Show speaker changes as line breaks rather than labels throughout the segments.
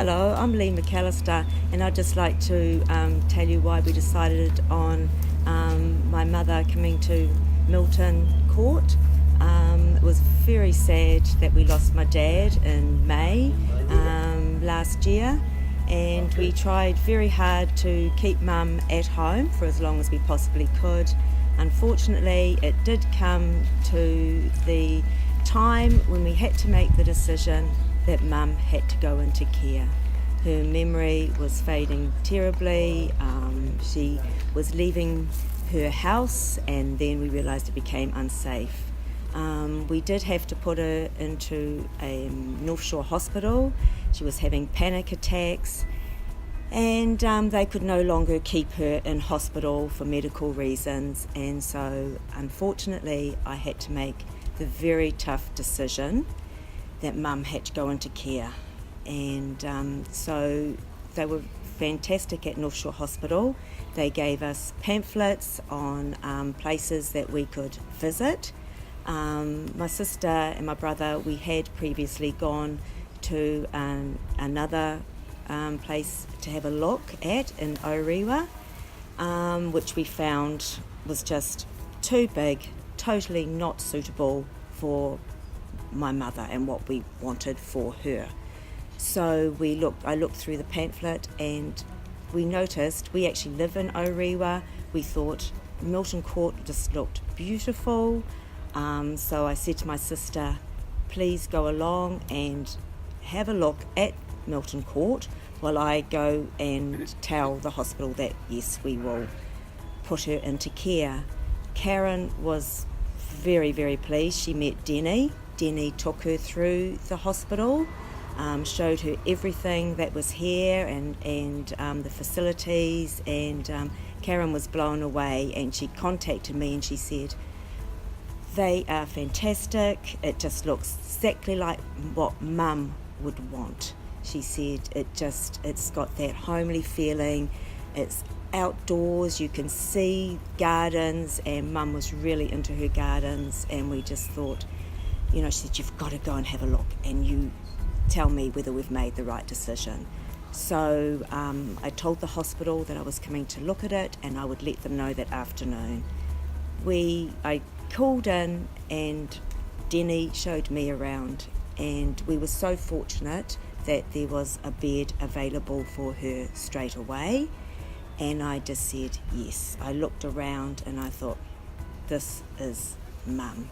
Hello, I'm Lee McAllister, and I'd just like to tell you why we decided on my mother coming to Milton Court. It was very sad that we lost my dad in May last year, and we tried very hard to keep Mum at home for as long as we possibly could. Unfortunately, it did come to the time when we had to make the decision that Mum had to go into care. Her memory was fading terribly. She was leaving her house, and then we realised it became unsafe. We did have to put her into a North Shore hospital. She was having panic attacks, and they could no longer keep her in hospital for medical reasons, and so unfortunately I had to make the very tough decision that Mum had to go into care. And so they were fantastic at North Shore Hospital. They gave us pamphlets on places that we could visit. My sister and my brother, we had previously gone to another place to have a look at in Orewa, which we found was just too big, totally not suitable for my mother and what we wanted for her. So I looked through the pamphlet, and we noticed we actually live in Orewa. We thought Milton Court just looked beautiful. So I said to my sister, please go along and have a look at Milton Court while I go and tell the hospital that yes, we will put her into care. Karen was very, very pleased. She met Denny. Denny took her through the hospital, showed her everything that was here and the facilities, and Karen was blown away, and she contacted me and she said, they are fantastic. It just looks exactly like what Mum would want. She said it's got that homely feeling. It's outdoors, you can see gardens, and Mum was really into her gardens, and we just thought, she said, you've got to go and have a look and you tell me whether we've made the right decision. So I told the hospital that I was coming to look at it, and I would let them know that afternoon. I called in, and Denny showed me around, and we were so fortunate that there was a bed available for her straight away. And I just said yes. I looked around and I thought, this is Mum.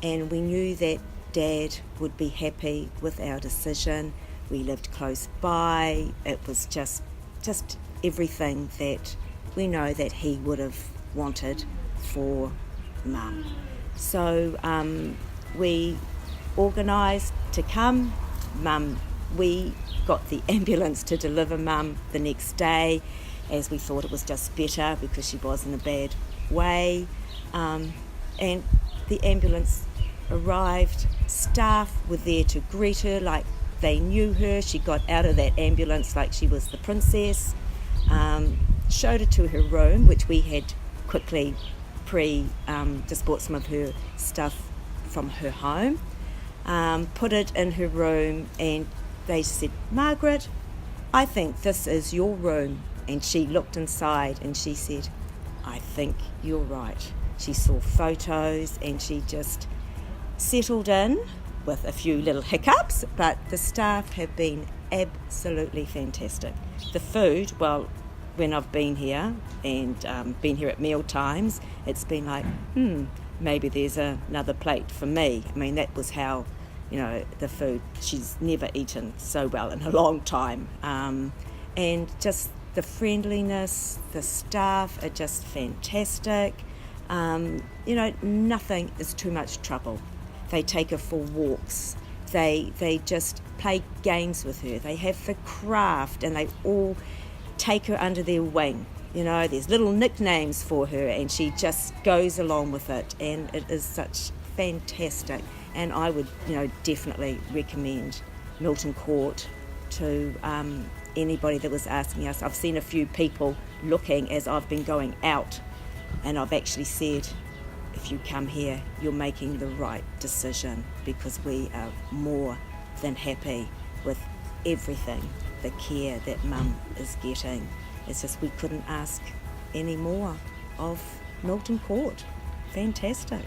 And we knew that Dad would be happy with our decision. We lived close by. It was just everything that we know that he would have wanted for Mum. So we organised to come. We got the ambulance to deliver Mum the next day, as we thought it was just better because she was in a bad way. And the ambulance arrived. Staff were there to greet her like they knew her. She got out of that ambulance like she was the princess. Showed her to her room, which we had quickly just bought some of her stuff from her home. Put it in her room, and they said, Margaret, I think this is your room. And she looked inside and she said, I think you're right. She saw photos and she just settled in with a few little hiccups, but the staff have been absolutely fantastic. The food, well, when I've been here and been here at meal times, it's been like, maybe there's another plate for me. I mean, that was how, the food, she's never eaten so well in a long time. And just the friendliness, the staff are just fantastic. Nothing is too much trouble. They take her for walks. They just play games with her. They have the craft, and they all take her under their wing. There's little nicknames for her, and she just goes along with it, and it is such fantastic. And I would, definitely recommend Milton Court to anybody that was asking us. I've seen a few people looking as I've been going out, and I've actually said, if you come here, you're making the right decision, because we are more than happy with everything the care that Mum is getting. It's just we couldn't ask any more of Milton Court. Fantastic.